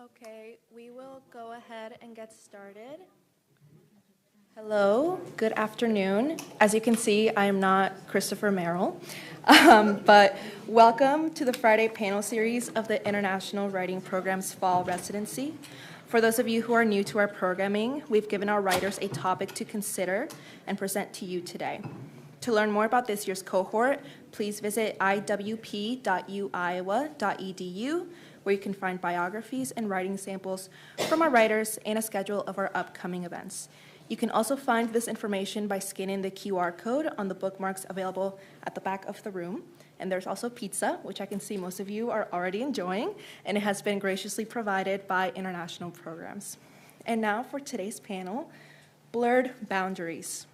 Okay, we will go ahead and get started. Hello, good afternoon. As you can see, I am not Christopher Merrill, but welcome to the Friday panel series of the International Writing Program's Fall Residency. For those of you who are new to our programming, we've given our writers a topic to consider and present to you today. To learn more about this year's cohort, please visit iwp.uiowa.edu, where you can find biographies and writing samples from our writers and a schedule of our upcoming events. You can also find this information by scanning the QR code on the bookmarks available at the back of the room. And there's also pizza, which I can see most of you are already enjoying, and it has been graciously provided by International Programs. And now for today's panel, Blurred Boundaries.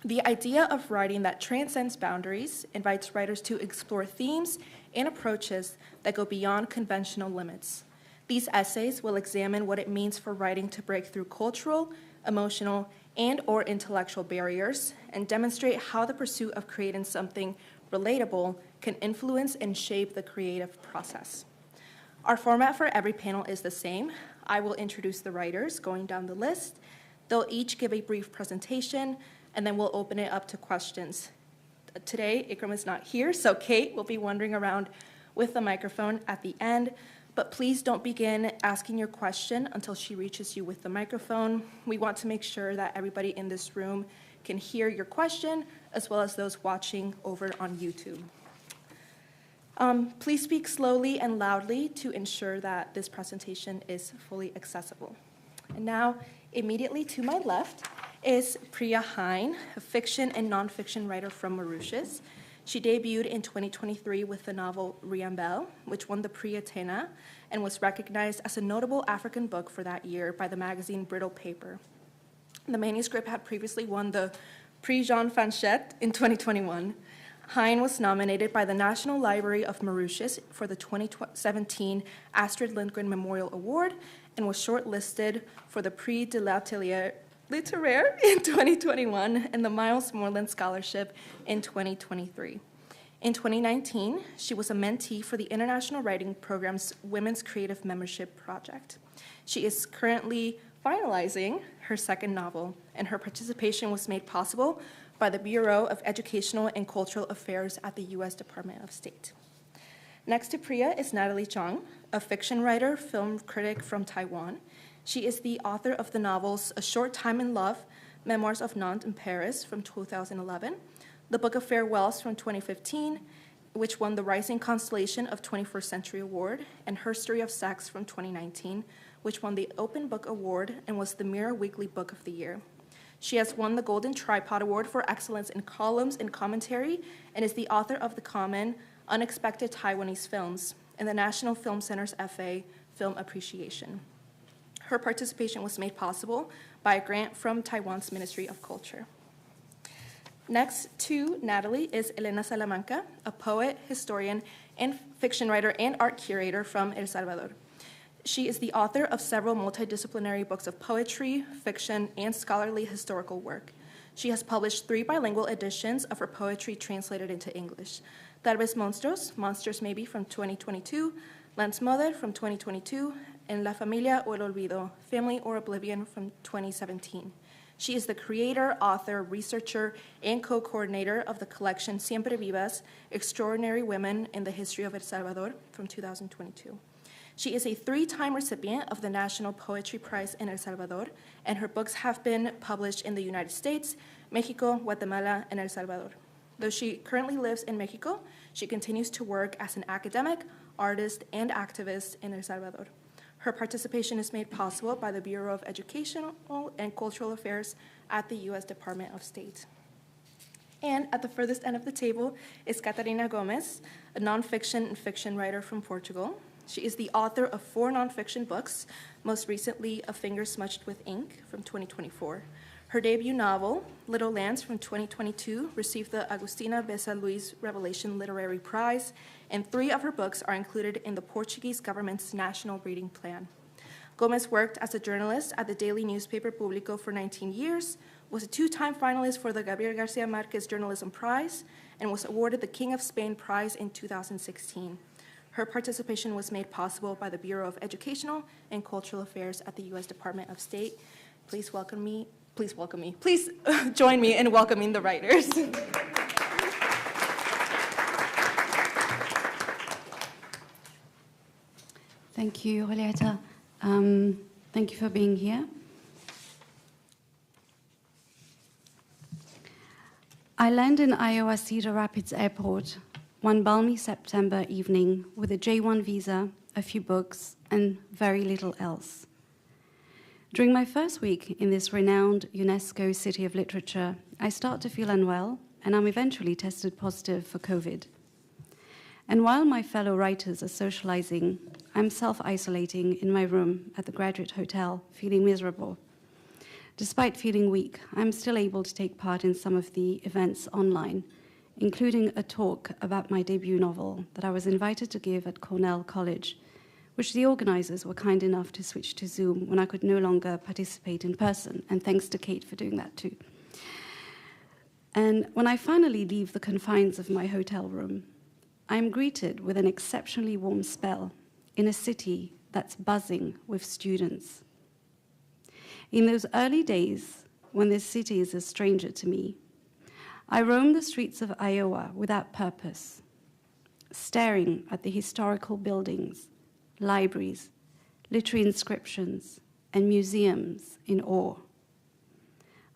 The idea of writing that transcends boundaries invites writers to explore themes and approaches that go beyond conventional limits. These essays will examine what it means for writing to break through cultural, emotional, and/or intellectual barriers and demonstrate how the pursuit of creating something relatable can influence and shape the creative process. Our format for every panel is the same. I will introduce the writers going down the list. They'll each give a brief presentation, and then we'll open it up to questions. Today, Ikram is not here, so Kate will be wandering around with the microphone at the end, but please don't begin asking your question until she reaches you with the microphone. We want to make sure that everybody in this room can hear your question, as well as those watching over on YouTube. Please speak slowly and loudly to ensure that this presentation is fully accessible. And now, immediately to my left, is Priya Hein, a fiction and nonfiction writer from Mauritius. She debuted in 2023 with the novel Riambel, which won the Prix Athéna and was recognized as a notable African book for that year by the magazine Brittle Paper. The manuscript had previously won the Prix Jean Fanchette in 2021. Hein was nominated by the National Library of Mauritius for the 2017 Astrid Lindgren Memorial Award and was shortlisted for the Prix de Littéraire in 2021 and the Miles Morland Scholarship in 2023. In 2019, she was a mentee for the International Writing Program's Women's Creative Membership Project. She is currently finalizing her second novel, and her participation was made possible by the Bureau of Educational and Cultural Affairs at the U.S. Department of State. Next to Priya is Natalie Zhang, a fiction writer, film critic from Taiwan. She is the author of the novels A Short Time in Love, Memoirs of Nantes in Paris from 2011, The Book of Farewells from 2015, which won the Rising Constellation of 21st Century Award, and Herstory of Sex from 2019, which won the Open Book Award and was the Mirror Weekly Book of the Year. She has won the Golden Tripod Award for Excellence in Columns and Commentary and is the author of the common Unexpected Taiwanese Films and the National Film Center's FA Film Appreciation. Her participation was made possible by a grant from Taiwan's Ministry of Culture. Next to Natalie is Elena Salamanca, a poet, historian, and fiction writer and art curator from El Salvador. She is the author of several multidisciplinary books of poetry, fiction, and scholarly historical work. She has published 3 bilingual editions of her poetry translated into English. Tal vez Monstruos, Monsters Maybe from 2022, Lance Mother from 2022, and La Familia o el Olvido, Family or Oblivion from 2017. She is the creator, author, researcher, and co-coordinator of the collection Siempre Vivas, Extraordinary Women in the History of El Salvador from 2022. She is a 3-time recipient of the National Poetry Prize in El Salvador, and her books have been published in the United States, Mexico, Guatemala, and El Salvador. Though she currently lives in Mexico, she continues to work as an academic, artist, and activist in El Salvador. Her participation is made possible by the Bureau of Educational and Cultural Affairs at the U.S. Department of State. And at the furthest end of the table is Catarina Gomez, a nonfiction and fiction writer from Portugal. She is the author of 4 nonfiction books, most recently A Finger Smudged with Ink from 2024. Her debut novel, Little Lands from 2022, received the Agustina Bessa Luis Revelation Literary Prize, and 3 of her books are included in the Portuguese government's National Reading Plan. Gomez worked as a journalist at the daily newspaper Público for 19 years, was a 2-time finalist for the Gabriel Garcia Marquez Journalism Prize, and was awarded the King of Spain Prize in 2016. Her participation was made possible by the Bureau of Educational and Cultural Affairs at the U.S. Department of State. Please join me in welcoming the writers. Thank you, Julieta. Thank you for being here. I landed in Iowa Cedar Rapids Airport one balmy September evening with a J1 visa, a few books, and very little else. During my first week in this renowned UNESCO City of Literature, I start to feel unwell, and I'm eventually tested positive for COVID. And while my fellow writers are socializing, I'm self-isolating in my room at the Graduate Hotel, feeling miserable. Despite feeling weak, I'm still able to take part in some of the events online, including a talk about my debut novel that I was invited to give at Cornell College, which the organizers were kind enough to switch to Zoom when I could no longer participate in person, and thanks to Kate for doing that too. And when I finally leave the confines of my hotel room, I'm greeted with an exceptionally warm spell in a city that's buzzing with students. In those early days, when this city is a stranger to me, I roam the streets of Iowa without purpose, staring at the historical buildings, libraries, literary inscriptions, and museums in awe.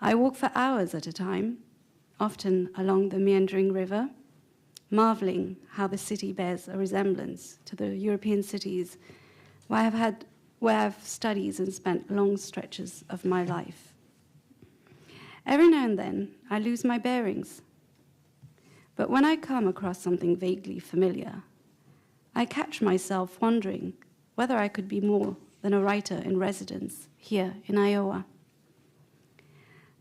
I walk for hours at a time, often along the meandering river, marveling how the city bears a resemblance to the European cities where I've studied and spent long stretches of my life. Every now and then, I lose my bearings. But when I come across something vaguely familiar, I catch myself wondering whether I could be more than a writer in residence here in Iowa.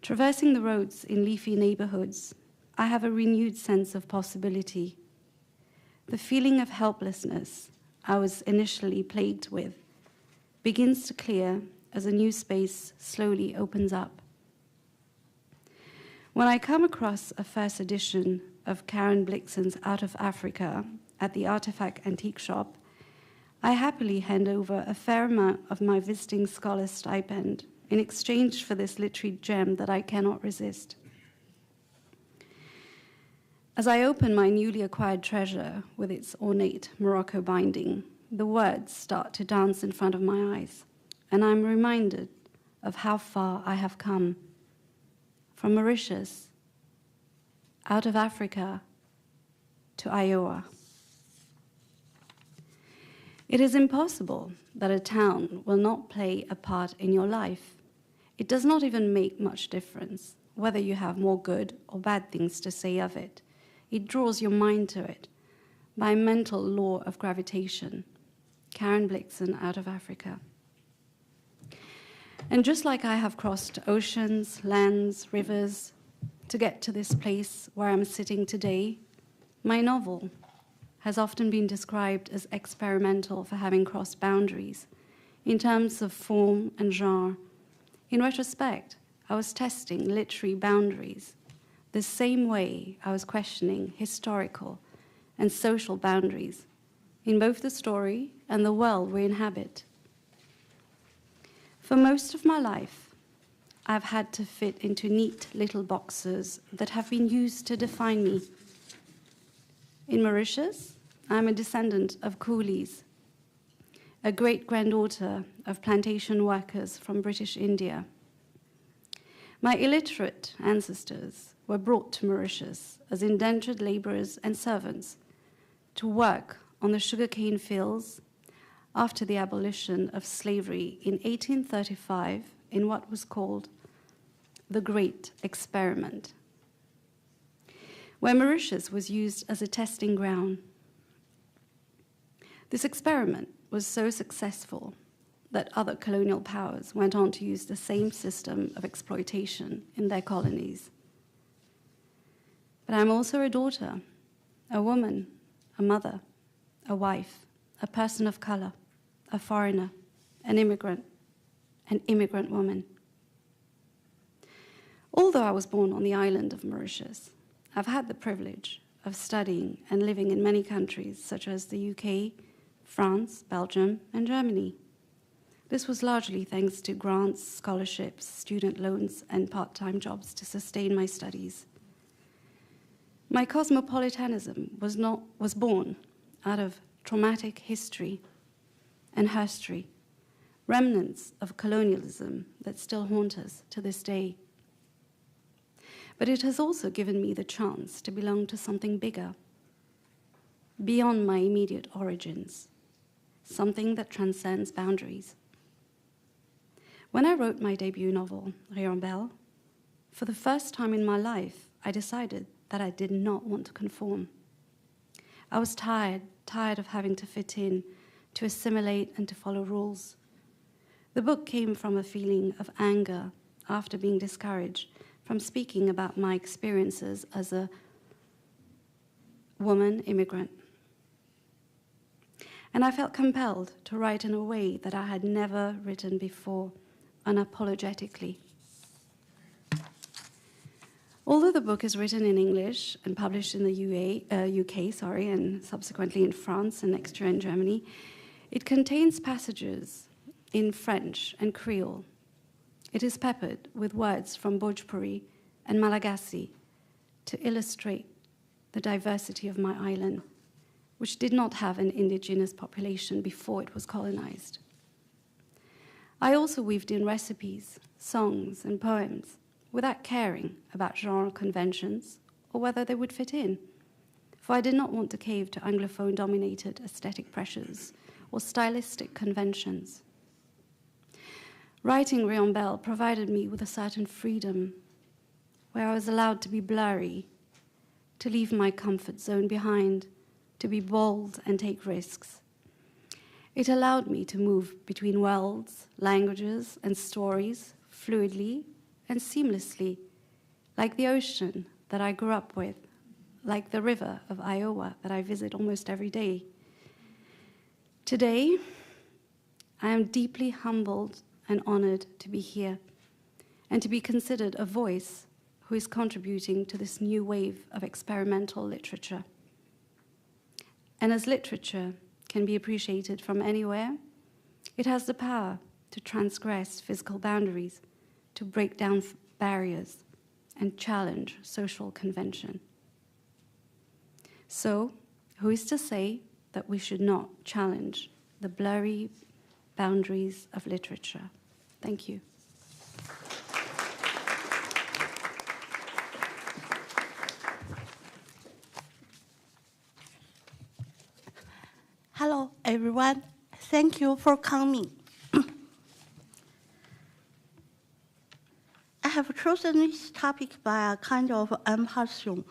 Traversing the roads in leafy neighborhoods, I have a renewed sense of possibility. The feeling of helplessness I was initially plagued with begins to clear as a new space slowly opens up. When I come across a first edition of Karen Blixen's Out of Africa at the Artifact Antique Shop, I happily hand over a fair amount of my visiting scholar stipend in exchange for this literary gem that I cannot resist. As I open my newly acquired treasure with its ornate Morocco binding, the words start to dance in front of my eyes, and I'm reminded of how far I have come. From Mauritius, out of Africa, to Iowa. It is impossible that a town will not play a part in your life. It does not even make much difference whether you have more good or bad things to say of it. It draws your mind to it by a mental law of gravitation. Karen Blixen, Out of Africa. And just like I have crossed oceans, lands, rivers to get to this place where I'm sitting today, my novel has often been described as experimental for having crossed boundaries in terms of form and genre. In retrospect, I was testing literary boundaries the same way I was questioning historical and social boundaries in both the story and the world we inhabit. For most of my life, I've had to fit into neat little boxes that have been used to define me. In Mauritius, I'm a descendant of coolies, a great-granddaughter of plantation workers from British India. My illiterate ancestors were brought to Mauritius as indentured laborers and servants to work on the sugarcane fields after the abolition of slavery in 1835 in what was called the Great Experiment, where Mauritius was used as a testing ground. This experiment was so successful that other colonial powers went on to use the same system of exploitation in their colonies. But I'm also a daughter, a woman, a mother, a wife, a person of color, a foreigner, an immigrant woman. Although I was born on the island of Mauritius, I've had the privilege of studying and living in many countries, such as the UK, France, Belgium, and Germany. This was largely thanks to grants, scholarships, student loans, and part-time jobs to sustain my studies. My cosmopolitanism was born out of traumatic history and herstory, remnants of colonialism that still haunt us to this day. But it has also given me the chance to belong to something bigger, beyond my immediate origins, something that transcends boundaries. When I wrote my debut novel, Riambel, for the first time in my life, I decided that I did not want to conform. I was tired of having to fit in, to assimilate and to follow rules. The book came from a feeling of anger after being discouraged from speaking about my experiences as a woman immigrant. And I felt compelled to write in a way that I had never written before, unapologetically. Although the book is written in English and published in the UK, and subsequently in France and next year in Germany, it contains passages in French and Creole. It is peppered with words from Bhojpuri and Malagasy to illustrate the diversity of my island, which did not have an indigenous population before it was colonized. I also weaved in recipes, songs, and poems without caring about genre conventions or whether they would fit in, for I did not want to cave to Anglophone-dominated aesthetic pressures or stylistic conventions. Writing Riambel provided me with a certain freedom, where I was allowed to be blurry, to leave my comfort zone behind, to be bold and take risks. It allowed me to move between worlds, languages, and stories fluidly and seamlessly, like the ocean that I grew up with, like the river of Iowa that I visit almost every day. Today, I am deeply humbled and honored to be here and to be considered a voice who is contributing to this new wave of experimental literature. And as literature can be appreciated from anywhere, it has the power to transgress physical boundaries, to break down barriers, and challenge social convention. So, who is to say that we should not challenge the blurry boundaries of literature? Thank you. Hello, everyone. Thank you for coming. I have chosen this topic by a kind of impulsion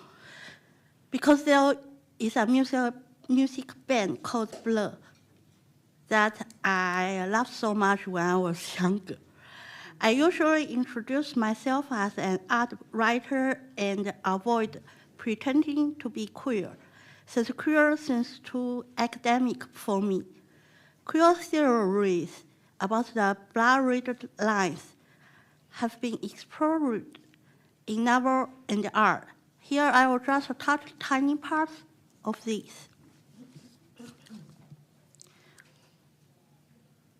because there is a music band called Blur that I loved so much when I was younger. I usually introduce myself as an art writer and avoid pretending to be queer, since queer seems too academic for me. Queer theories about the blurred lines have been explored in novel and art. Here I will just touch tiny parts of this.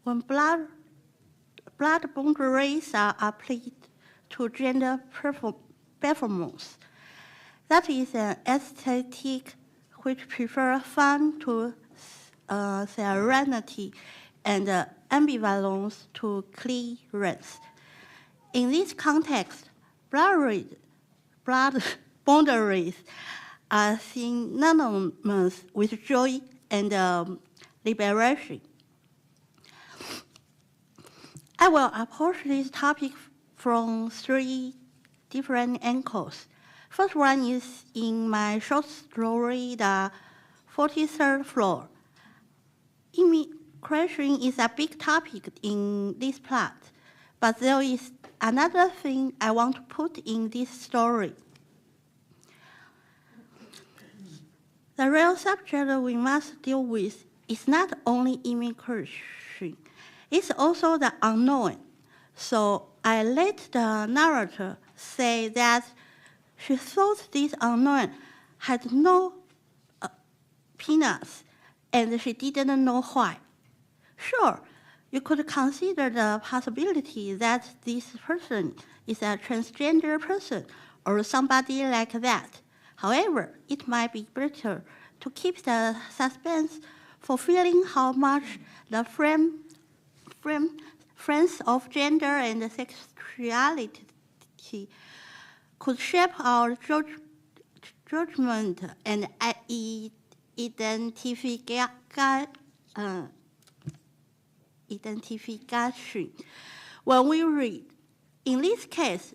When blood boundaries are applied to gender performance, that is an aesthetic which prefers fun to serenity and ambivalence to clearance. In this context, blood boundaries are synonymous with joy and liberation. I will approach this topic from 3 different angles. First one is in my short story, The 43rd Floor. Immigration is a big topic in this plot, but there is another thing I want to put in this story. The real subject we must deal with is not only immigration, it's also the unknown. So I let the narrator say that she thought this unknown had no penis, and she didn't know why. Sure, you could consider the possibility that this person is a transgender person or somebody like that. However, it might be better to keep the suspense, fulfilling how much the friends of gender and sexuality could shape our judgment and identification when we read. In this case,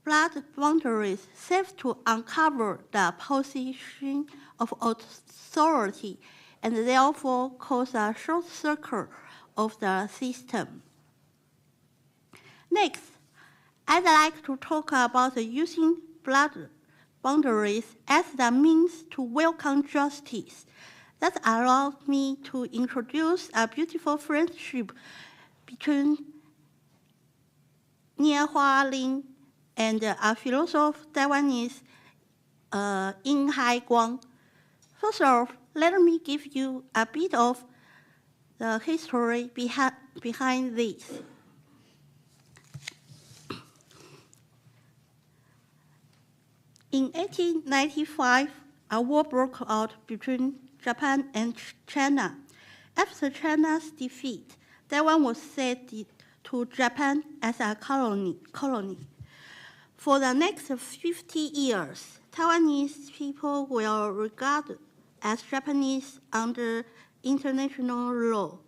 blood boundaries serve to uncover the position of authority and therefore cause a short circuit of the system. Next, I'd like to talk about using blood boundaries as the means to welcome justice. That allowed me to introduce a beautiful friendship between Nie Hua Lin and a philosopher Taiwanese, Yin Hai Guang. First off, let me give you a bit of the history behind this. In 1895, a war broke out between Japan and China. After China's defeat, Taiwan was ceded to Japan as a colony. For the next 50 years, Taiwanese people were regarded as Japanese under international law.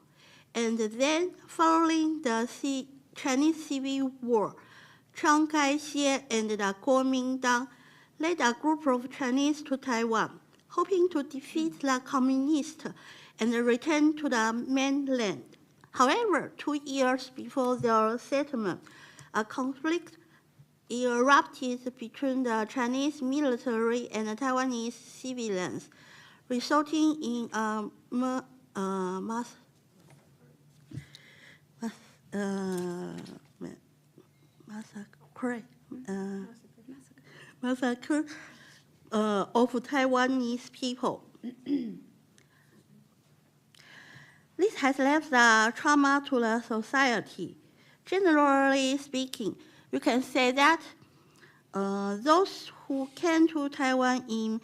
And then, following the Chinese Civil War, Chiang Kai-shek and the Kuomintang led a group of Chinese to Taiwan, hoping to defeat the communists and return to the mainland. However, 2 years before their settlement, a conflict erupted between the Chinese military and the Taiwanese civilians, resulting in a massacre of Taiwanese people. This has left a trauma to the society. Generally speaking, you can say that those who came to Taiwan in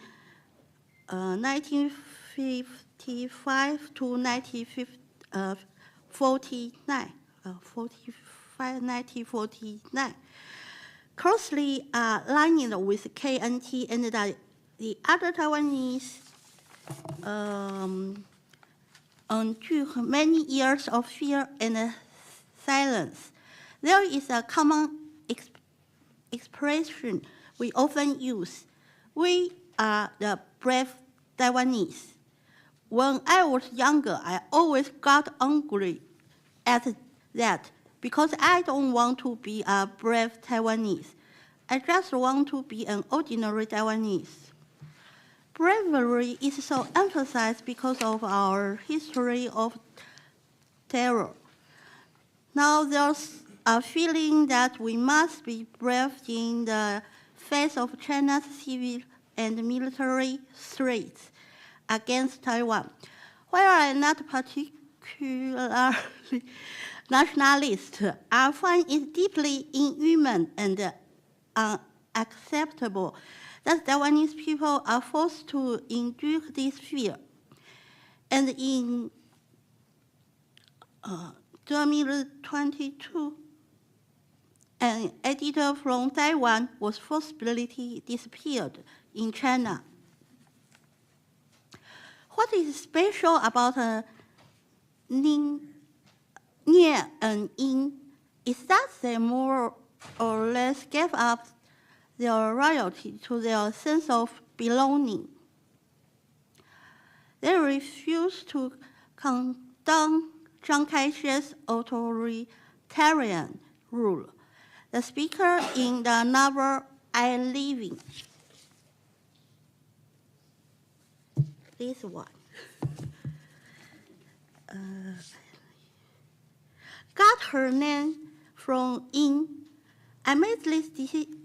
1955 to 1949, closely aligned with KNT and the other Taiwanese endure many years of fear and silence. There is a common expression we often use. We are the brave Taiwanese. When I was younger, I always got angry at that because I don't want to be a brave Taiwanese. I just want to be an ordinary Taiwanese. Bravery is so emphasized because of our history of terror. Now there's a feeling that we must be brave in the face of China's civil and military threats against Taiwan. While I'm not particularly nationalist, I find it deeply inhuman and unacceptable that Taiwanese people are forced to endure this fear. And in 2022, an editor from Taiwan was forcibly disappeared in China. What is special about Nie and Yin is that they more or less gave up their loyalty to their sense of belonging. They refused to condone Chiang Kai-shek's authoritarian rule. The speaker in the novel I Live In, this one, got her name from Yin. I made this decision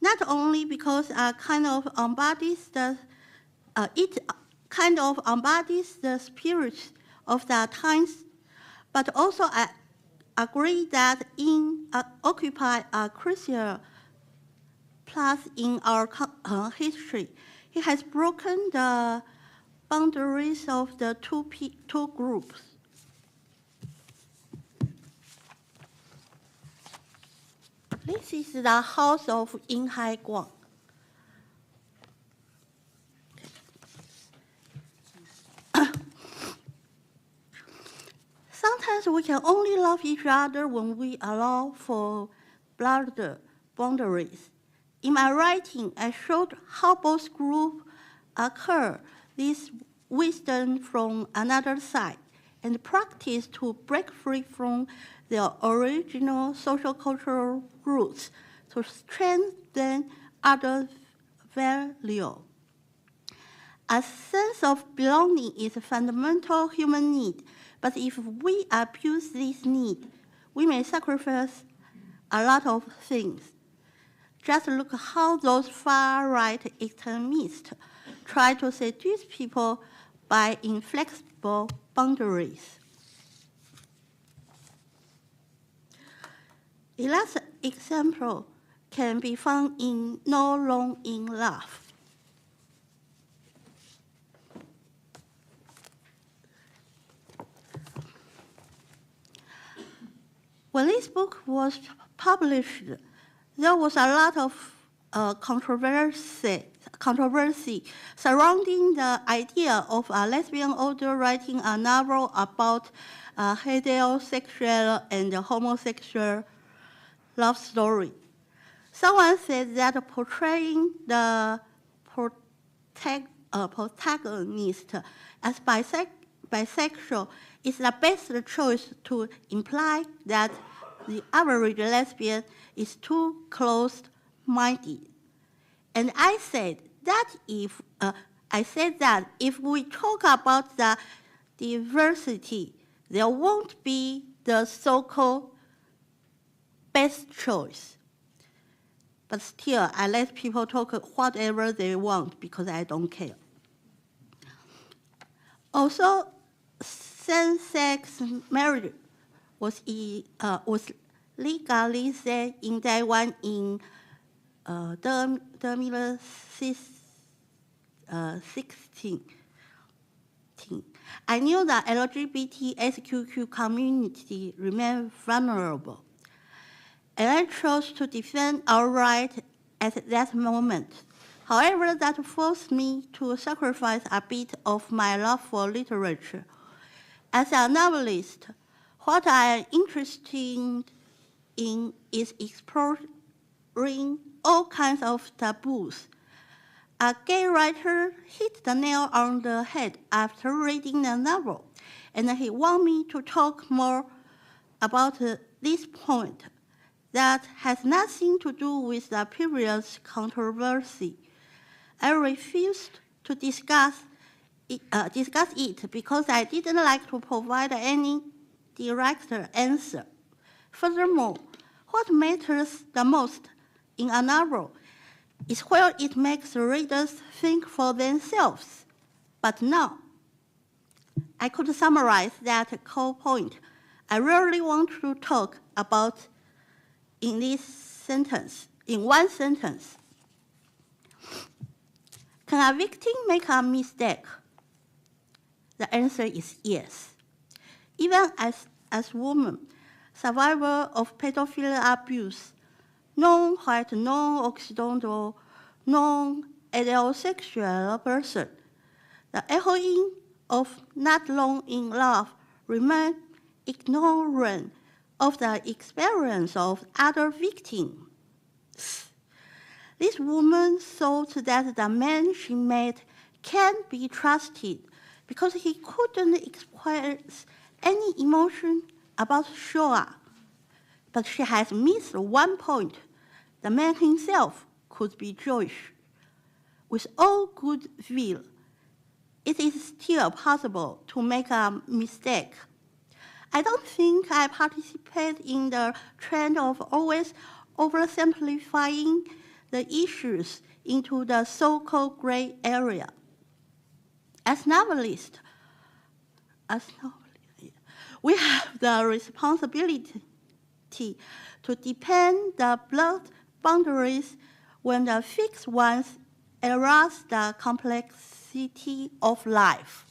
not only because it kind of embodies the spirit of the times, but also I agree that occupy a crucial place in our history. It has broken the boundaries of the two groups. This is the house of Yin Hai Guang. Sometimes we can only love each other when we allow for blurred boundaries. In my writing, I showed how both groups occur this wisdom from another side and practice to break free from their original social cultural roots to strengthen other values. A sense of belonging is a fundamental human need, but if we abuse this need, we may sacrifice a lot of things. Just look how those far-right extremists try to seduce people by inflexible boundaries. The last example can be found in No Long in Love. When this book was published, there was a lot of controversy surrounding the idea of a lesbian author writing a novel about a heterosexual and homosexual love story. Someone said that portraying the protagonist as bisexual is the best choice to imply that the average lesbian is too closed-minded. And I said that if we talk about the diversity, there won't be the so-called best choice. But still, I let people talk whatever they want because I don't care. Also, same-sex marriage was legalized in Taiwan in 2016. I knew that LGBTQ community remained vulnerable, and I chose to defend our right at that moment. However, that forced me to sacrifice a bit of my love for literature. As a novelist, what I am interested in is exploring all kinds of taboos. A gay writer hit the nail on the head after reading the novel, and he wanted me to talk more about this point that has nothing to do with the previous controversy. I refused to discuss it because I didn't like to provide any direct answer. Furthermore, what matters the most in a novel is where it makes readers think for themselves. But now, I could summarize that core point I really want to talk about in one sentence. Can a victim make a mistake? The answer is yes. Even as women, survivor of pedophilia abuse, non-white, non-Occidental, non-heterosexual person, the heroine of Not Long in Love remain ignorant of the experience of other victims. This woman thought that the man she met can't be trusted because he couldn't express any emotion about Shoah. But she has missed one point. The man himself could be Jewish. With all good will, it is still possible to make a mistake. I don't think I participate in the trend of always oversimplifying the issues into the so-called gray area. As novelists, we have the responsibility to defend the blurred boundaries when the fixed ones erase the complexity of life.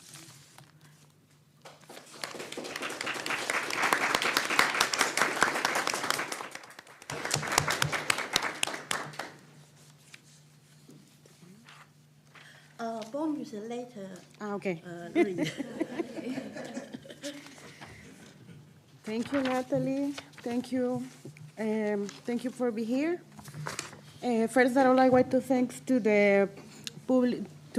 Bonus later. Okay. Read. Thank you, Natalie. Thank you. Thank you for being here. First, I would like to thank to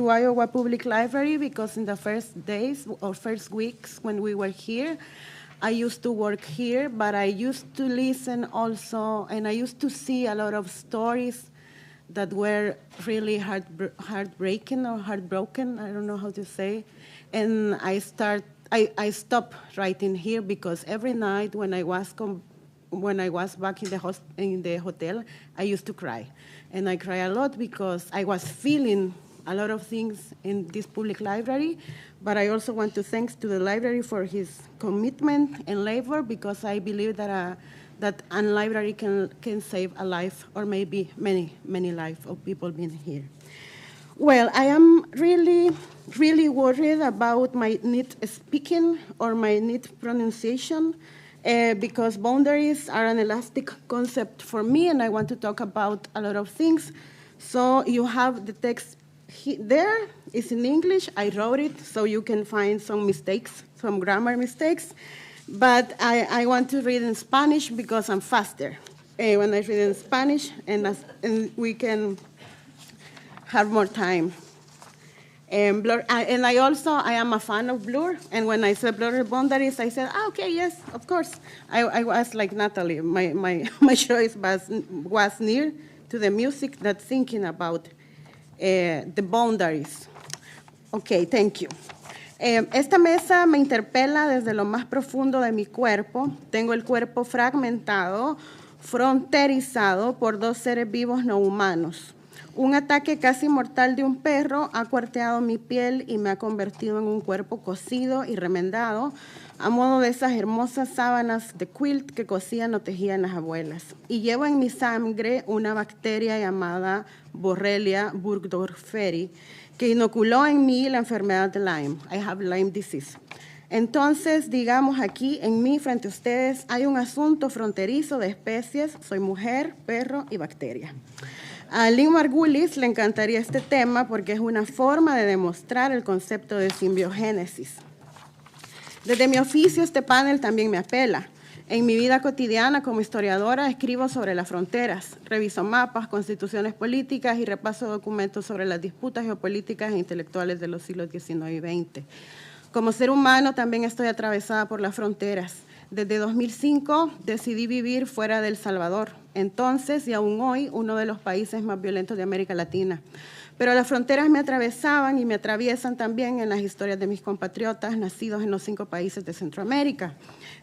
Iowa Public Library, because in the first days or first weeks when we were here, I used to work here, but I used to listen also, and I used to see a lot of stories that were really heartbreaking or heartbroken, I don't know how to say. And I stopped writing here because every night when I was back in the hotel, I used to cry. And I cry a lot because I was feeling a lot of things in this public library, but I also want to thank to the library for his commitment and labor, because I believe that a library can save a life, or maybe many lives of people being here. Well, I am really worried about my neat speaking or my neat pronunciation, because boundaries are an elastic concept for me, and I want to talk about a lot of things. So you have the text there. It's in English. I wrote it, so you can find some mistakes, some grammar mistakes. But I want to read in Spanish because I'm faster when I read in Spanish, and we can have more time. And I am a fan of Blur, and when I said Blurred Boundaries, I said, okay, yes, of course. I was like Natalie. My choice was near to the music, that thinking about the boundaries. Okay, thank you. Esta mesa me interpela desde lo más profundo de mi cuerpo. Tengo el cuerpo fragmentado, fronterizado por dos seres vivos no humanos. Un ataque casi mortal de un perro ha cuarteado mi piel y me ha convertido en un cuerpo cosido y remendado, a modo de esas hermosas sábanas de quilt que cosían o tejían las abuelas. Y llevo en mi sangre una bacteria llamada Borrelia burgdorferi, que inoculó en mí la enfermedad de Lyme. I have Lyme disease. Entonces, digamos aquí, en mí, frente a ustedes, hay un asunto fronterizo de especies. Soy mujer, perro y bacteria. A Lynn Margulis le encantaría este tema porque es una forma de demostrar el concepto de simbiogénesis. Desde mi oficio, este panel también me apela. En mi vida cotidiana como historiadora escribo sobre las fronteras, reviso mapas, constituciones políticas y repaso documentos sobre las disputas geopolíticas e intelectuales de los siglos XIX y XX. Como ser humano también estoy atravesada por las fronteras. Desde 2005 decidí vivir fuera de El Salvador, entonces y aún hoy uno de los países más violentos de América Latina. Pero las fronteras me atravesaban y me atraviesan también en las historias de mis compatriotas nacidos en los 5 países de Centroamérica.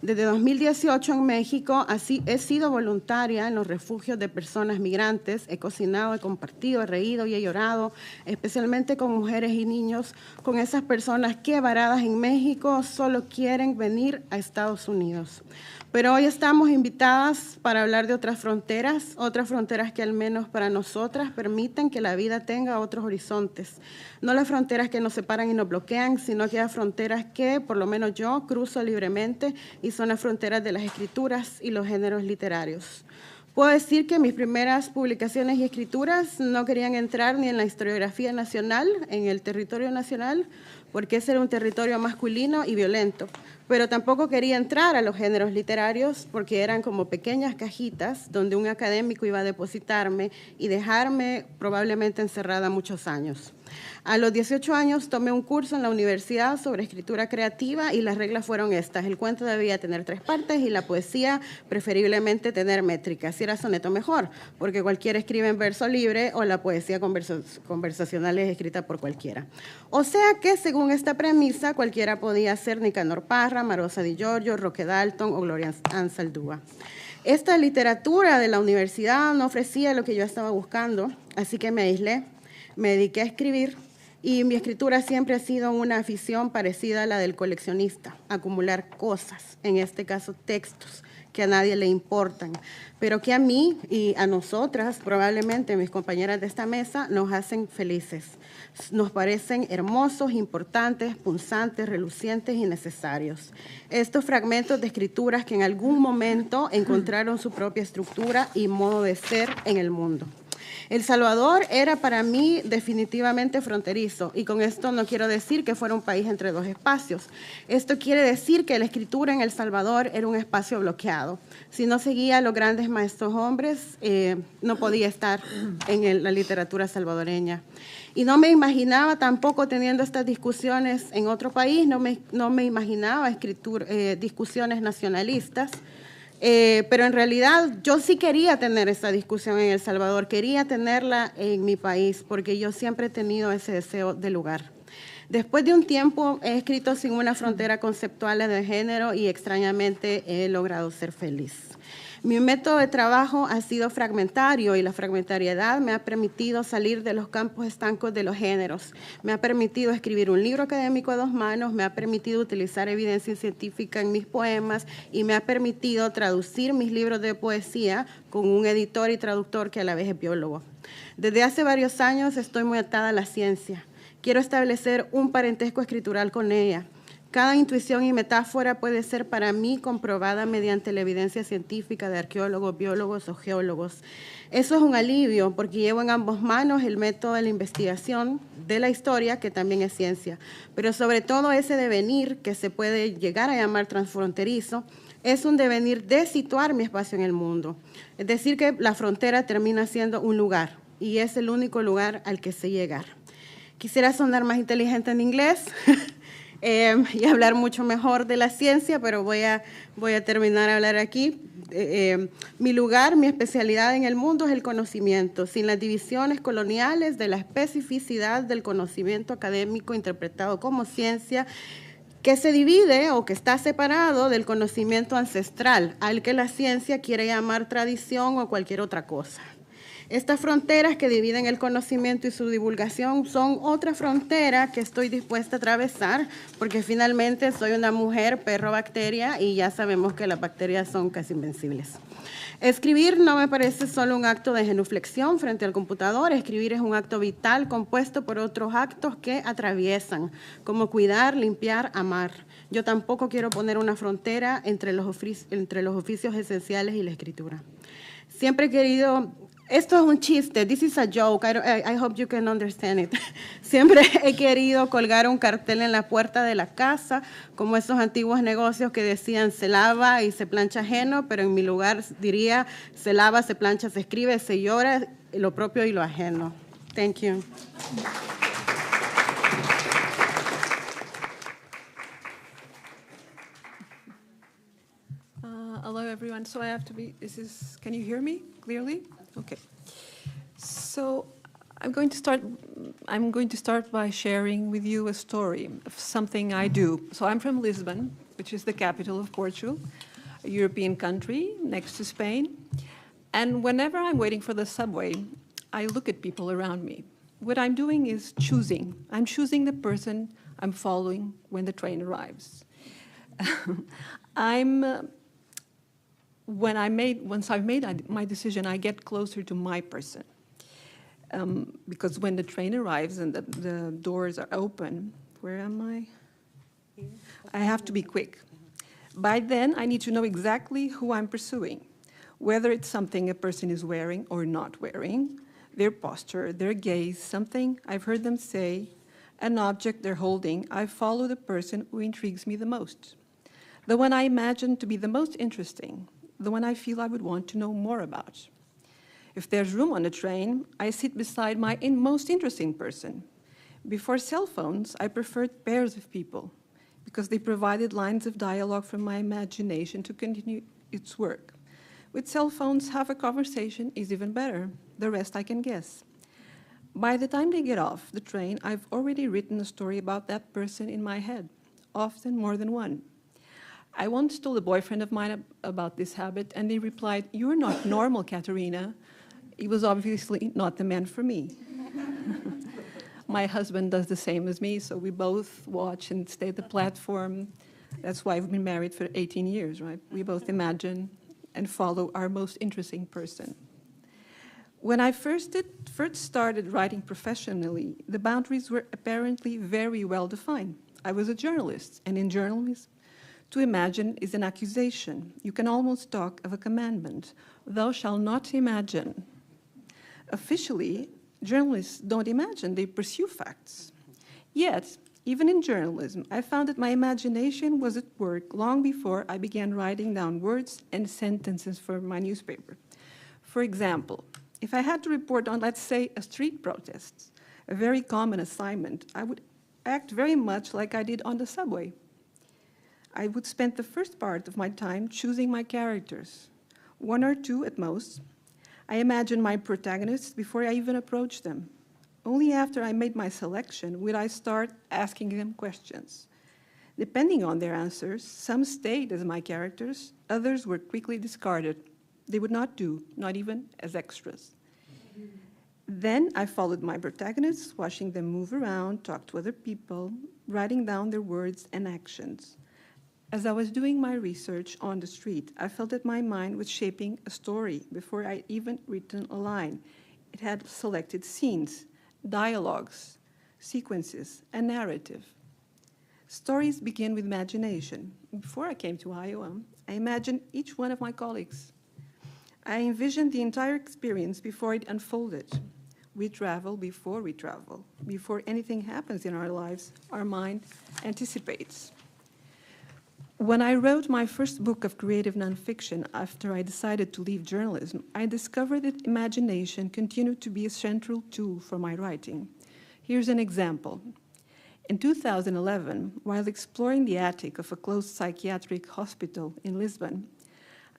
Desde 2018 en México he sido voluntaria en los refugios de personas migrantes. He cocinado, he compartido, he reído y he llorado, especialmente con mujeres y niños, con esas personas que varadas en México solo quieren venir a Estados Unidos. Pero hoy estamos invitadas para hablar de otras fronteras que al menos para nosotras permiten que la vida tenga otros horizontes. No las fronteras que nos separan y nos bloquean, sino aquellas fronteras que, por lo menos yo, cruzo libremente y son las fronteras de las escrituras y los géneros literarios. Puedo decir que mis primeras publicaciones y escrituras no querían entrar ni en la historiografía nacional, en el territorio nacional, porque ese era un territorio masculino y violento. Pero tampoco quería entrar a los géneros literarios porque eran como pequeñas cajitas donde un académico iba a depositarme y dejarme probablemente encerrada muchos años. A los 18 años tomé un curso en la universidad sobre escritura creativa y las reglas fueron estas. El cuento debía tener 3 partes y la poesía preferiblemente tener métrica. Si era soneto mejor, porque cualquiera escribe en verso libre o la poesía conversacional es escrita por cualquiera. O sea que según esta premisa cualquiera podía ser Nicanor Parra, Marosa Di Giorgio, Roque Dalton o Gloria Anzaldúa. Esta literatura de la universidad no ofrecía lo que yo estaba buscando, así que me aislé, me dediqué a escribir y mi escritura siempre ha sido una afición parecida a la del coleccionista, acumular cosas, en este caso textos, que a nadie le importan, pero que a mí y a nosotras, probablemente mis compañeras de esta mesa, nos hacen felices. Nos parecen hermosos, importantes, punzantes, relucientes y necesarios. Estos fragmentos de escrituras que en algún momento encontraron su propia estructura y modo de ser en el mundo. El Salvador era para mí definitivamente fronterizo, y con esto no quiero decir que fuera un país entre dos espacios. Esto quiere decir que la escritura en El Salvador era un espacio bloqueado. Si no seguía a los grandes maestros hombres, no podía estar en la literatura salvadoreña. Y no me imaginaba tampoco teniendo estas discusiones en otro país, no me imaginaba discusiones nacionalistas. Pero en realidad yo sí quería tener esta discusión en El Salvador, quería tenerla en mi país, porque yo siempre he tenido ese deseo de lugar. Después de un tiempo he escrito sin una frontera conceptual de género y extrañamente he logrado ser feliz. Mi método de trabajo ha sido fragmentario y la fragmentariedad me ha permitido salir de los campos estancos de los géneros. Me ha permitido escribir un libro académico a dos manos, me ha permitido utilizar evidencia científica en mis poemas y me ha permitido traducir mis libros de poesía con un editor y traductor que a la vez es biólogo. Desde hace varios años estoy muy atada a la ciencia. Quiero establecer un parentesco escritural con ella. Cada intuición y metáfora puede ser para mí comprobada mediante la evidencia científica de arqueólogos, biólogos o geólogos. Eso es un alivio porque llevo en ambas manos el método de la investigación de la historia, que también es ciencia, pero sobre todo ese devenir que se puede llegar a llamar transfronterizo, es un devenir de situar mi espacio en el mundo. Es decir, que la frontera termina siendo un lugar y es el único lugar al que sé llegar. Quisiera sonar más inteligente en inglés. Y hablar mucho mejor de la ciencia, pero voy a terminar a hablar aquí. Mi lugar, mi especialidad en el mundo es el conocimiento, sin las divisiones coloniales de la especificidad del conocimiento académico interpretado como ciencia, que se divide o que está separado del conocimiento ancestral, al que la ciencia quiere llamar tradición o cualquier otra cosa. Estas fronteras que dividen el conocimiento y su divulgación son otra frontera que estoy dispuesta a atravesar, porque finalmente soy una mujer perro-bacteria y ya sabemos que las bacterias son casi invencibles. Escribir no me parece solo un acto de genuflexión frente al computador. Escribir es un acto vital compuesto por otros actos que atraviesan, como cuidar, limpiar, amar. Yo tampoco quiero poner una frontera entre los oficios esenciales y la escritura. Siempre he querido... Esto es un chiste, this is a joke, I hope you can understand it. Siempre he querido colgar un cartel en la puerta de la casa, como esos antiguos negocios que decían se lava y se plancha ajeno, pero en mi lugar diría se lava, se plancha, se escribe, se llora, lo propio y lo ajeno. Thank you. Hello everyone, so I have to be, can you hear me clearly? Okay, so I'm going to start by sharing with you a story of something I do. So I'm from Lisbon, which is the capital of Portugal, a European country next to Spain. And whenever I'm waiting for the subway, I look at people around me. What I'm doing is choosing. I'm choosing the person I'm following when the train arrives. Once I've made my decision, I get closer to my person. Because when the train arrives and the doors are open, where am I? I have to be quick. By then, I need to know exactly who I'm pursuing, whether it's something a person is wearing or not wearing, their posture, their gaze, something I've heard them say, an object they're holding. I follow the person who intrigues me the most, the one I imagine to be the most interesting, the one I feel I would want to know more about. If there's room on the train, I sit beside my most interesting person. Before cell phones, I preferred pairs of people because they provided lines of dialogue from my imagination to continue its work. With cell phones, half a conversation is even better. The rest I can guess. By the time they get off the train, I've already written a story about that person in my head, often more than one. I once told a boyfriend of mine about this habit, and he replied, "You're not normal, Katerina." He was obviously not the man for me. My husband does the same as me, so we both watch and stay at the platform. That's why we've been married for 18 years, right? We both imagine and follow our most interesting person. When I first started writing professionally, the boundaries were apparently very well defined. I was a journalist, and in journalism, to imagine is an accusation. You can almost talk of a commandment. Thou shalt not imagine. Officially, journalists don't imagine, they pursue facts. Yet, even in journalism, I found that my imagination was at work long before I began writing down words and sentences for my newspaper. For example, if I had to report on, let's say, a street protest, a very common assignment, I would act very much like I did on the subway. I would spend the first part of my time choosing my characters, one or two at most. I imagined my protagonists before I even approached them. Only after I made my selection would I start asking them questions. Depending on their answers, some stayed as my characters, others were quickly discarded. They would not do, not even as extras. Then I followed my protagonists, watching them move around, talk to other people, writing down their words and actions. As I was doing my research on the street, I felt that my mind was shaping a story before I'd even written a line. It had selected scenes, dialogues, sequences, and narrative. Stories begin with imagination. Before I came to Iowa, I imagined each one of my colleagues. I envisioned the entire experience before it unfolded. We travel before we travel. Before anything happens in our lives, our mind anticipates. When I wrote my first book of creative nonfiction after I decided to leave journalism, I discovered that imagination continued to be a central tool for my writing. Here's an example. In 2011, while exploring the attic of a closed psychiatric hospital in Lisbon,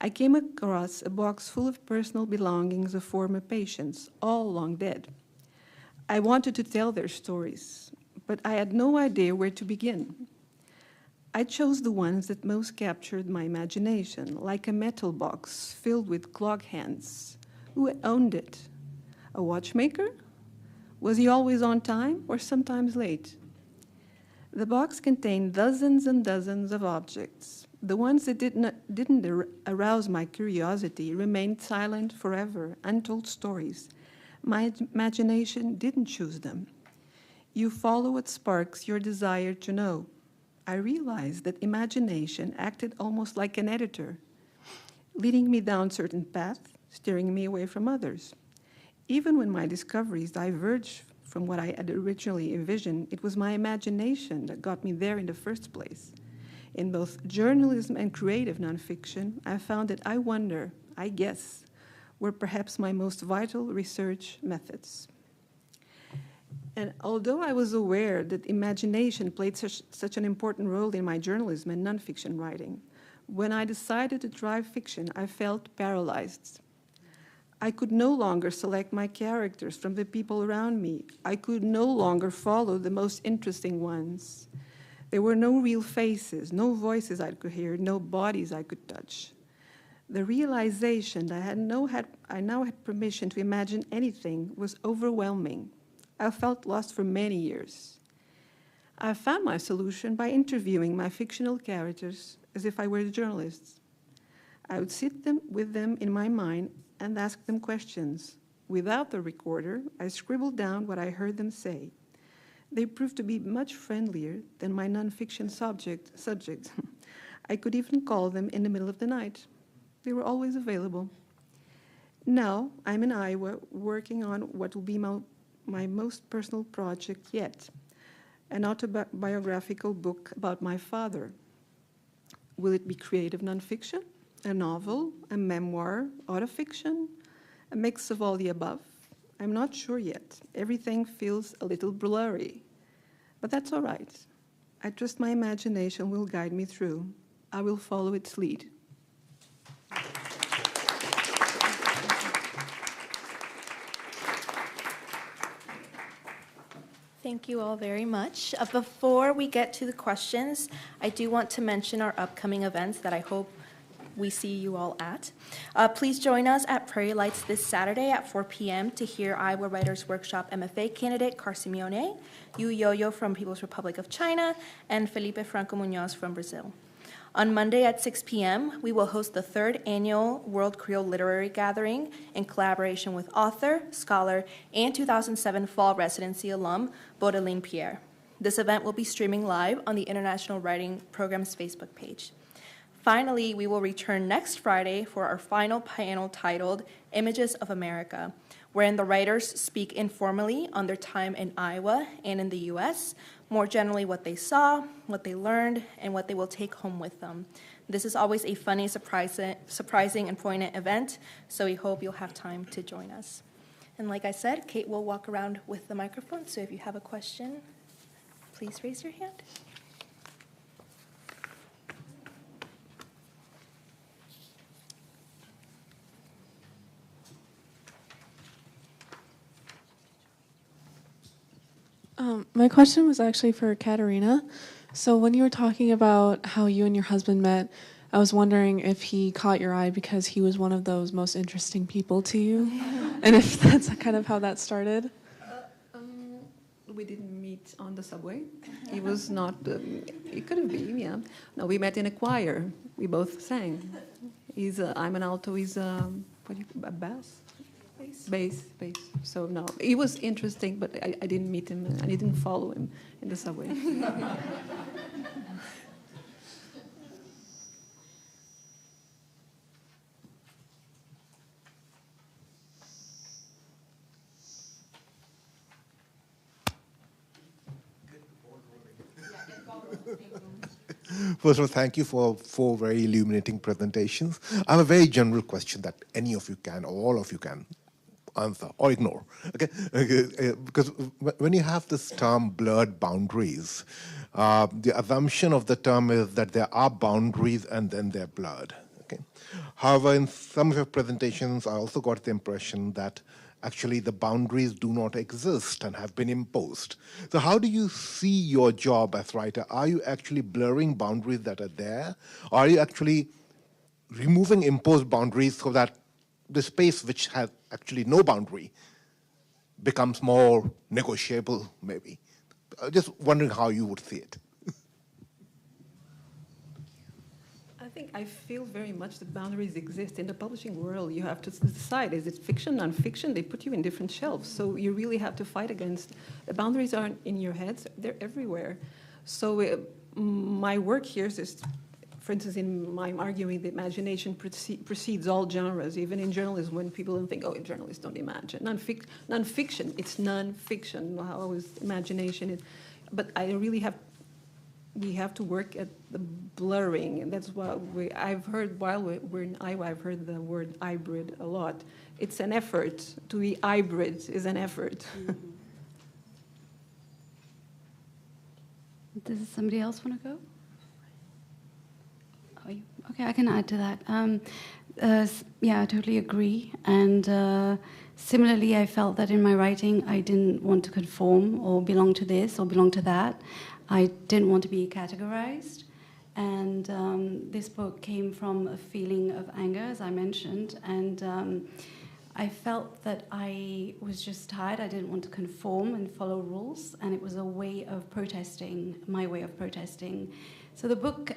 I came across a box full of personal belongings of former patients, all long dead. I wanted to tell their stories, but I had no idea where to begin. I chose the ones that most captured my imagination, like a metal box filled with clog hands. Who owned it? A watchmaker? Was he always on time or sometimes late? The box contained dozens and dozens of objects. The ones that didn't arouse my curiosity remained silent forever, untold stories. My imagination didn't choose them. You follow what sparks your desire to know. I realized that imagination acted almost like an editor, leading me down certain paths, steering me away from others. Even when my discoveries diverged from what I had originally envisioned, it was my imagination that got me there in the first place. In both journalism and creative nonfiction, I found that I wonder, I guess, were perhaps my most vital research methods. And although I was aware that imagination played such an important role in my journalism and nonfiction writing, when I decided to try fiction, I felt paralyzed. I could no longer select my characters from the people around me. I could no longer follow the most interesting ones. There were no real faces, no voices I could hear, no bodies I could touch. The realization that I now had permission to imagine anything was overwhelming. I felt lost for many years. I found my solution by interviewing my fictional characters as if I were journalists. I would sit with them in my mind and ask them questions. Without the recorder, I scribbled down what I heard them say. They proved to be much friendlier than my nonfiction subjects. I could even call them in the middle of the night. They were always available. Now, I'm in Iowa working on what will be my most personal project yet, an autobiographical book about my father. Will it be creative nonfiction, a novel, a memoir, autofiction, a mix of all the above? I'm not sure yet. Everything feels a little blurry, but that's all right. I trust my imagination will guide me through. I will follow its lead. Thank you all very much. Before we get to the questions, I do want to mention our upcoming events that I hope we see you all at. Please join us at Prairie Lights this Saturday at 4 p.m. to hear Iowa Writers Workshop MFA candidate Car Simeone, Yu Yo-Yo from People's Republic of China, and Felipe Franco Munoz from Brazil. On Monday at 6 p.m., we will host the 3rd Annual World Creole Literary Gathering in collaboration with author, scholar, and 2007 Fall Residency alum, Baudeline Pierre. This event will be streaming live on the International Writing Program's Facebook page. Finally, we will return next Friday for our final panel titled Images of America, wherein the writers speak informally on their time in Iowa and in the U.S., more generally what they saw, what they learned, and what they will take home with them. This is always a funny, surprising, and poignant event, so we hope you'll have time to join us. And like I said, Kate will walk around with the microphone, so if you have a question, please raise your hand. My question was actually for Katerina. So when you were talking about how you and your husband met, I was wondering if he caught your eye because he was one of those most interesting people to you, and if that's kind of how that started. We didn't meet on the subway. He was not, it could have been, yeah. No, we met in a choir. We both sang. I'm an alto, he's a bass? Bass. So no, it was interesting, but I didn't meet him. I didn't follow him in the subway. First of all, thank you for 4 very illuminating presentations. I have a very general question that any of you can, or all of you can, answer or ignore. Okay? Because when you have this term blurred boundaries, the assumption of the term is that there are boundaries and then they're blurred. Okay? However, in some of your presentations, I also got the impression that actually the boundaries do not exist and have been imposed. So how do you see your job as writer? Are you actually blurring boundaries that are there? Or are you actually removing imposed boundaries so that the space which has actually no boundary becomes more negotiable, maybe? Just wondering how you would see it. I feel very much that boundaries exist in the publishing world. You have to decide, is it fiction, nonfiction? They put you in different shelves. So you really have to fight against, the boundaries aren't in your heads, they're everywhere. So my work here is, for instance, I'm arguing that imagination precedes all genres, even in journalism, when people don't think, oh, journalists don't imagine. Nonfiction, it's nonfiction, how is imagination? But I really we have to work at the blurring, and that's what I've heard while we're in Iowa, I've heard the word hybrid a lot. It's an effort. To be hybrid is an effort. Mm-hmm. Does somebody else want to go? Oh, okay, I can add to that. Yeah, I totally agree. And similarly, I felt that in my writing, I didn't want to conform or belong to this or belong to that. I didn't want to be categorized. And this book came from a feeling of anger, as I mentioned. And I felt that I was just tired. I didn't want to conform and follow rules. And it was a way of protesting, my way of protesting. So the book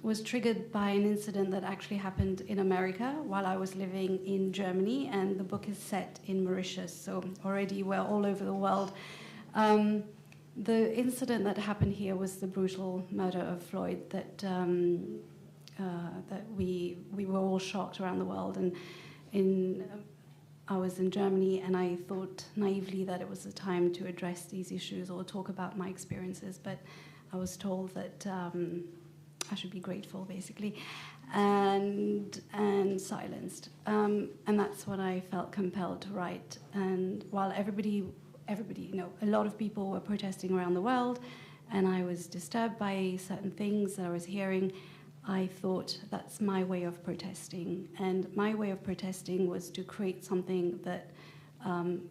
was triggered by an incident that actually happened in America while I was living in Germany. And the book is set in Mauritius. So already we're all over the world. The incident that happened here was the brutal murder of Floyd that we were all shocked around the world. And I was in Germany, and I thought naively that it was the time to address these issues or talk about my experiences, but I was told that I should be grateful, basically, and silenced. And that's what I felt compelled to write. And while everybody, a lot of people were protesting around the world, and I was disturbed by certain things that I was hearing, I thought that's my way of protesting. And my way of protesting was to create something that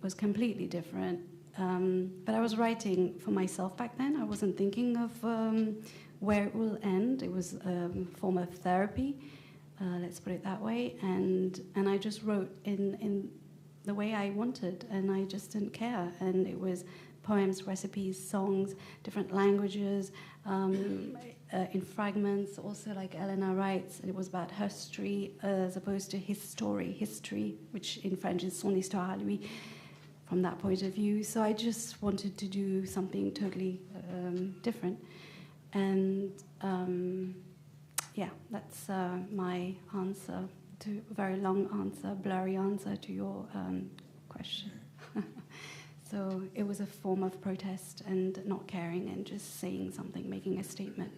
was completely different But I was writing for myself back then. I wasn't thinking of where it will end. It was a form of therapy, let's put it that way. And I just wrote in the way I wanted, and I just didn't care. And it was poems, recipes, songs, different languages, in fragments, also like Elena writes, it was about her history as opposed to his story, history, which in French is son histoire à lui, from that point of view. So I just wanted to do something totally different. And yeah, that's my answer, to a very long answer, blurry answer to your question. So it was a form of protest and not caring and just saying something, making a statement.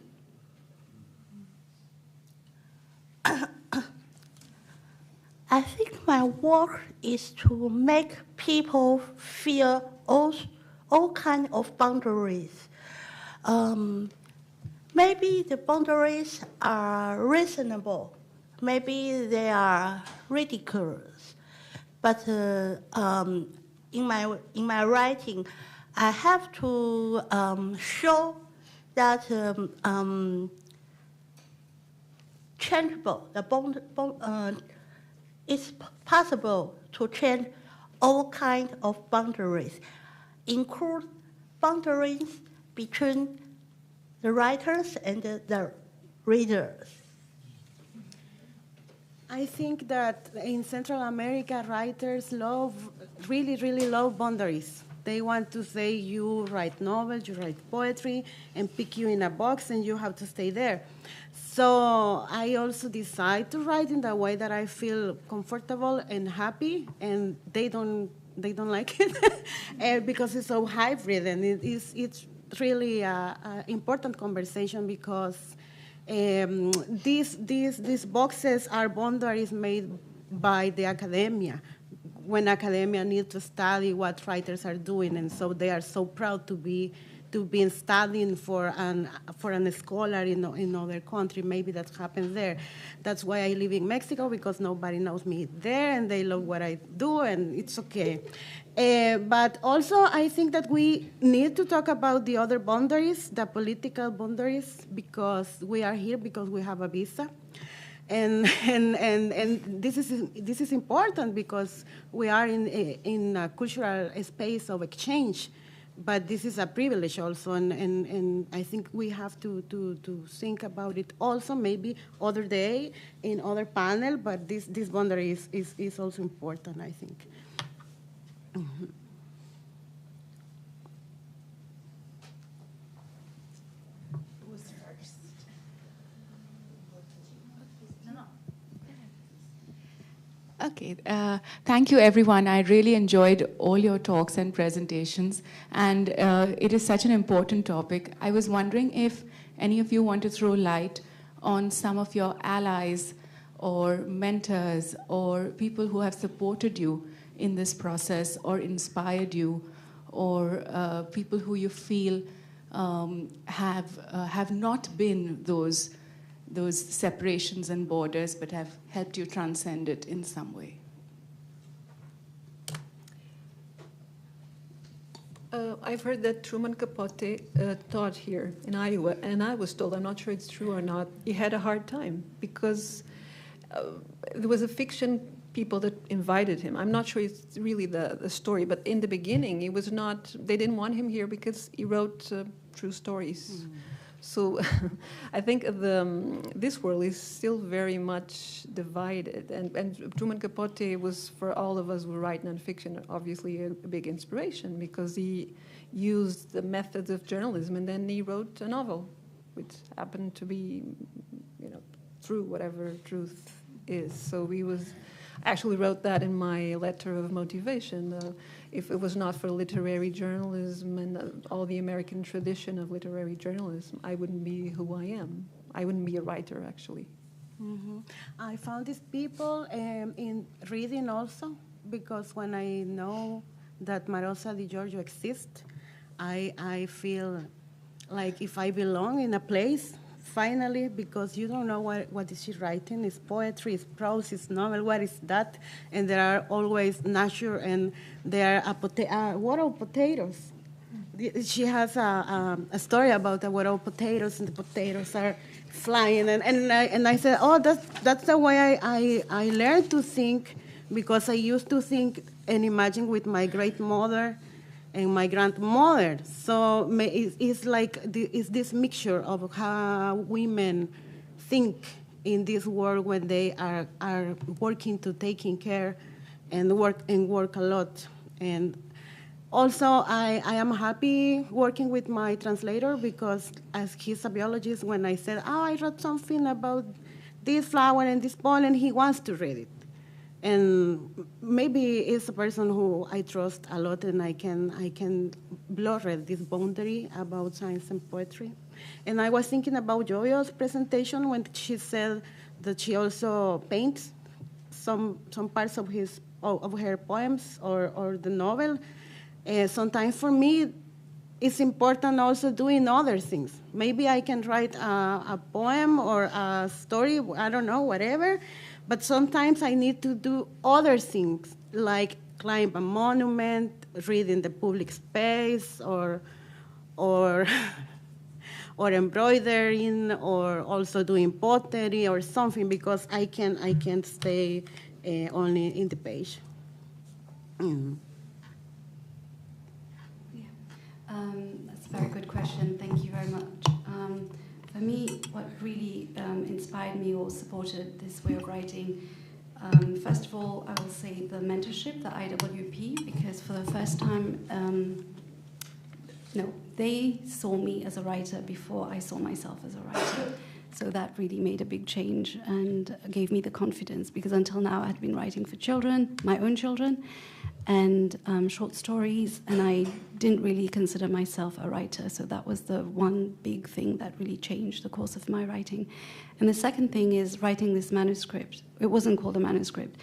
I think my work is to make people feel all kinds of boundaries. Maybe the boundaries are reasonable. Maybe they are ridiculous. But in my writing, I have to show that changeable. It's possible to change all kinds of boundaries, include boundaries between the writers and the readers. I think that in Central America, writers really love boundaries. They want to say you write novels, you write poetry, and pick you in a box, and you have to stay there. So I also decide to write in the way that I feel comfortable and happy, and they don't like it because it's so hybrid, and it's really an important conversation because these boxes are boundaries made by the academia, when academia needs to study what writers are doing, and so they are so proud to be studying for an scholar in other country. Maybe that happens there. That's why I live in Mexico, because nobody knows me there, and they love what I do, and it's okay. But also, I think that we need to talk about the other boundaries, the political boundaries, because we are here because we have a visa. And this is important because we are in a cultural space of exchange, but this is a privilege also, and I think we have to think about it also, maybe other day in other panel, but this boundary is also important, I think. Mm-hmm. Okay, thank you everyone. I really enjoyed all your talks and presentations, and it is such an important topic. I was wondering if any of you want to throw light on some of your allies or mentors or people who have supported you in this process or inspired you, or people who you feel have not been those separations and borders, but have helped you transcend it in some way. I've heard that Truman Capote taught here in Iowa, and I was told, I'm not sure it's true or not, he had a hard time because there was a fiction people that invited him. I'm not sure it's really the story, but in the beginning, they didn't want him here because he wrote true stories. Mm. So I think this world is still very much divided. And Truman Capote was, for all of us who write nonfiction, obviously a big inspiration because he used the methods of journalism, and then he wrote a novel, which happened to be, true, whatever truth is. So I actually wrote that in my letter of motivation. If it was not for literary journalism and all the American tradition of literary journalism, I wouldn't be who I am. I wouldn't be a writer, actually. Mm-hmm. I found these people in reading also, because when I know that Marosa Di Giorgio exists, I feel like if I belong in a place finally, because you don't know what is she writing. It's poetry, it's prose, it's novel, what is that? And there are always nature, and there are a word of potatoes. She has a story about a word of potatoes, and the potatoes are flying. And I said, oh, that's the way I learned to think, because I used to think and imagine with my great mother and my grandmother. So it's like it's this mixture of how women think in this world when they are working to taking care and work a lot. And also, I am happy working with my translator, because as he's a biologist, when I said, oh, I wrote something about this flower and this pollen, he wants to read it. And maybe it's a person who I trust a lot, and I can blur this boundary about science and poetry. And I was thinking about Joyo's presentation when she said that she also paints some parts of her poems or the novel. Sometimes for me, it's important also doing other things. Maybe I can write a poem or a story, I don't know, whatever. But sometimes I need to do other things, like climb a monument, read in the public space, or embroidering, or also doing pottery or something, because I can't stay only in the page. Mm. That's a very good question. Thank you very much. For me, what really inspired me or supported this way of writing, first of all, I will say the mentorship, the IWP, because for the first time, they saw me as a writer before I saw myself as a writer. So that really made a big change and gave me the confidence, because until now I had been writing for children, my own children, and short stories, and I didn't really consider myself a writer. So that was the one big thing that really changed the course of my writing. And the second thing is writing this manuscript. It wasn't called a manuscript.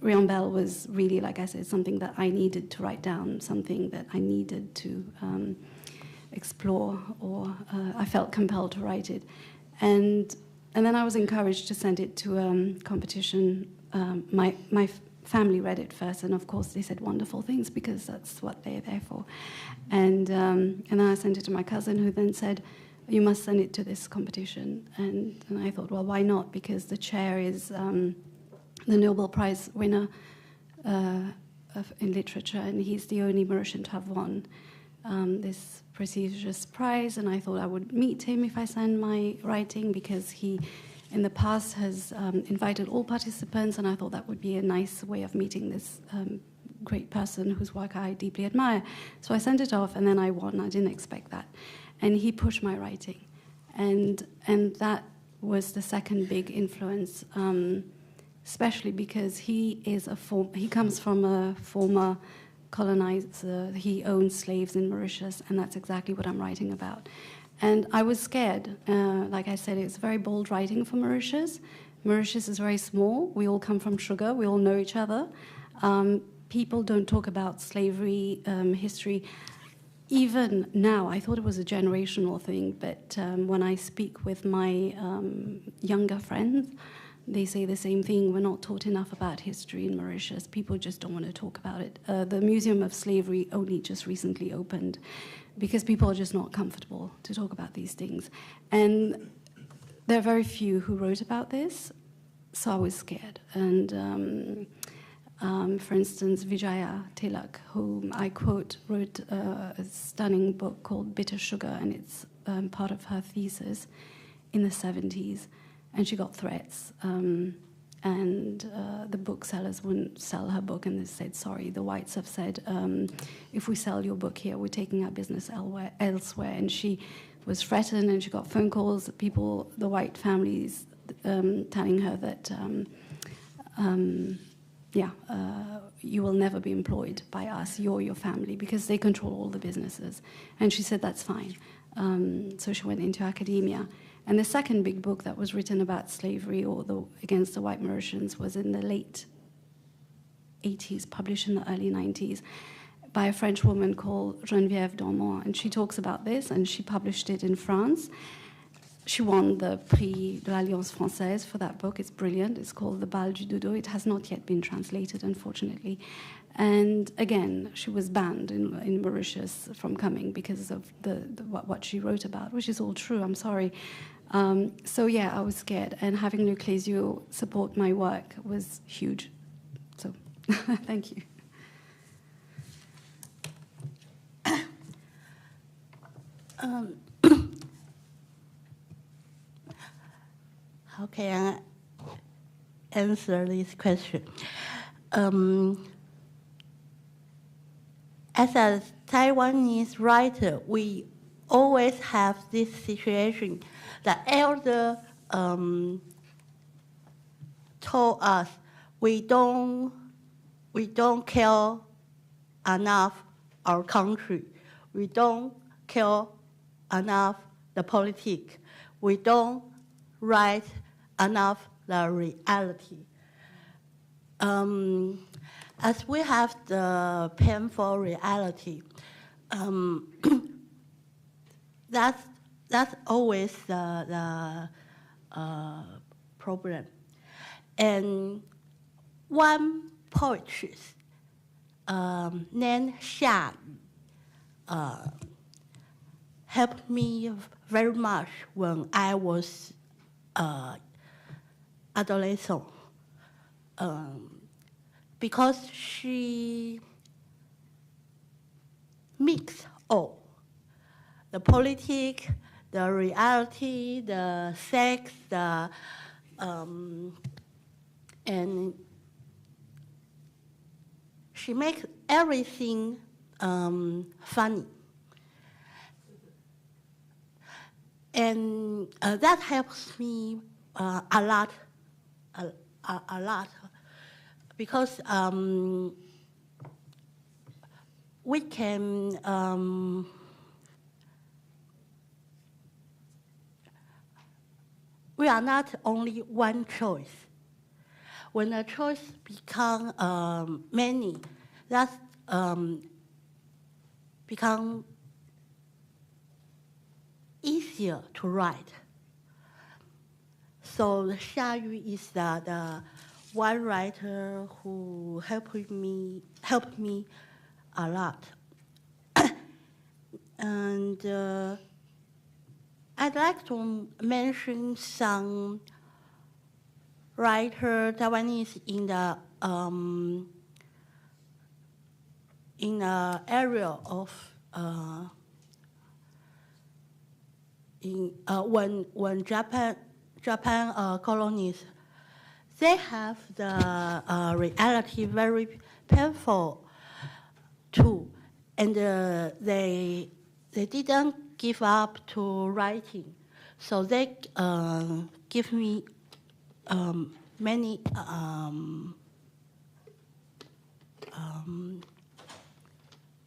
Riambel was really, like I said, something that I needed to write down, something that I needed to explore, or I felt compelled to write it. And then I was encouraged to send it to a competition. My family read it first, and of course they said wonderful things, because that's what they're there for. And then I sent it to my cousin, who then said, you must send it to this competition. And I thought, well, why not? Because the chair is the Nobel Prize winner in literature, and he's the only Mauritian to have won this prestigious prize. And I thought I would meet him if I send my writing, because he in the past has invited all participants, and I thought that would be a nice way of meeting this great person whose work I deeply admire. So I sent it off, and then I won. I didn't expect that. And he pushed my writing. And that was the second big influence, especially because he comes from a former colonizer. He owned slaves in Mauritius, and that's exactly what I'm writing about. And I was scared. Like I said, it's very bold writing for Mauritius. Mauritius is very small. We all come from sugar. We all know each other. People don't talk about slavery history. Even now, I thought it was a generational thing, but when I speak with my younger friends, they say the same thing. We're not taught enough about history in Mauritius. People just don't want to talk about it. The Museum of Slavery only just recently opened, because people are just not comfortable to talk about these things. And there are very few who wrote about this, so I was scared. And for instance, Vijaya Tilak, whom I quote, wrote a stunning book called Bitter Sugar, and it's part of her thesis in the 70s. And she got threats. And the booksellers wouldn't sell her book, and they said, sorry, the whites have said, if we sell your book here, we're taking our business elsewhere. And she was threatened, and she got phone calls, people, the white families, telling her that, you will never be employed by us, you're your family, because they control all the businesses. And she said, that's fine. So she went into academia. And the second big book that was written about slavery or against the white Mauritians was in the late 80s, published in the early 90s, by a French woman called Geneviève Dormont. And she talks about this, and she published it in France. she won the Prix de l'Alliance Française for that book. It's brilliant. It's called The Bal du Dodo. It has not yet been translated, unfortunately. And again, she was banned in Mauritius from coming because of what she wrote about, which is all true. I'm sorry. So yeah, I was scared. And having Le Clésio support my work was huge. So thank you. How can I answer this question? As a Taiwanese writer, we always have this situation. The elder told us we don't care enough our country. We don't care enough the politics. We don't write enough the reality. As we have the painful reality, that's always the problem. And one poetess named Xia Yu helped me very much when I was adolescent, because she mixed all, the politics, the reality, the sex, and she makes everything funny. And that helps me a lot, because we can we are not only one choice. When a choice become many, that become easier to write. So Xia Yu is the one writer who helped me a lot. And I'd like to mention some writer Taiwanese in the area of when Japan colonies, they have the reality very painful too, and they didn't give up to writing, so they give me many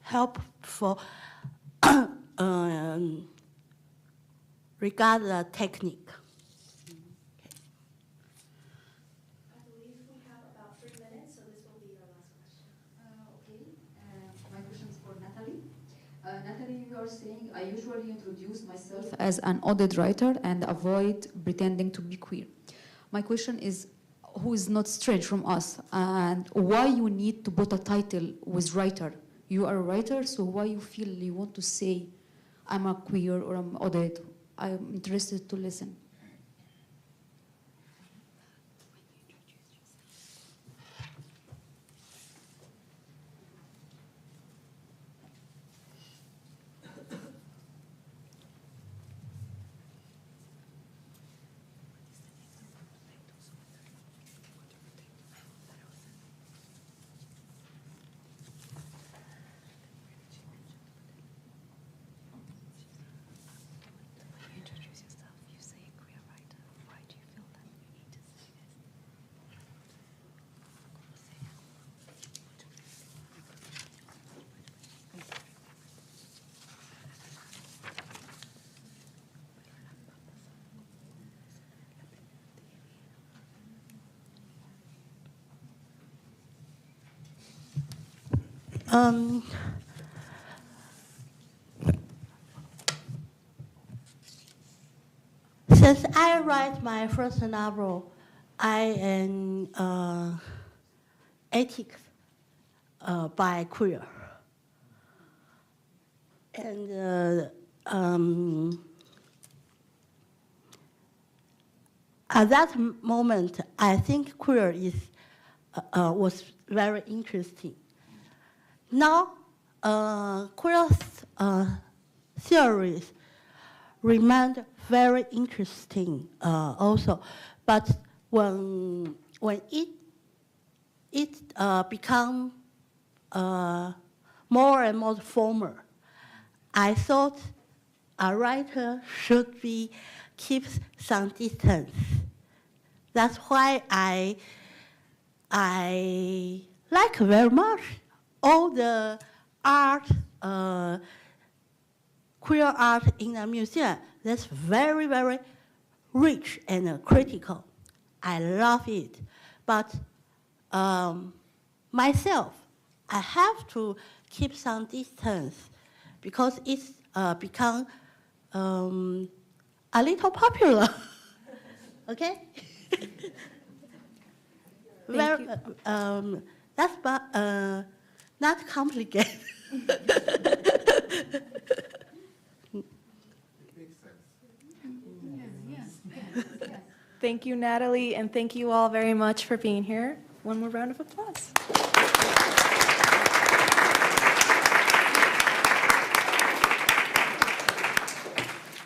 helpful regard the technique. I believe we have about 3 minutes, so this will be our last question. My question is for Natalie. Natalie, you are saying I usually introduce myself as an audit writer and avoid pretending to be queer. My question is, who is not strange from us, and why you need to put a title with writer? You are a writer, so why you feel you want to say I'm a queer or I'm audit? I'm interested to listen. Since I write my first novel, I am ethics by queer. And at that moment, I think queer was very interesting. Now, queer theories remained very interesting also, but when it become more and more formal, I thought a writer should keep some distance. That's why I like very much all the art, queer art in the museum. That's very, very rich and critical. I love it. But myself, I have to keep some distance because it's become a little popular. Okay? That's not complicated. Thank you, Natalie, and thank you all very much for being here. One more round of applause.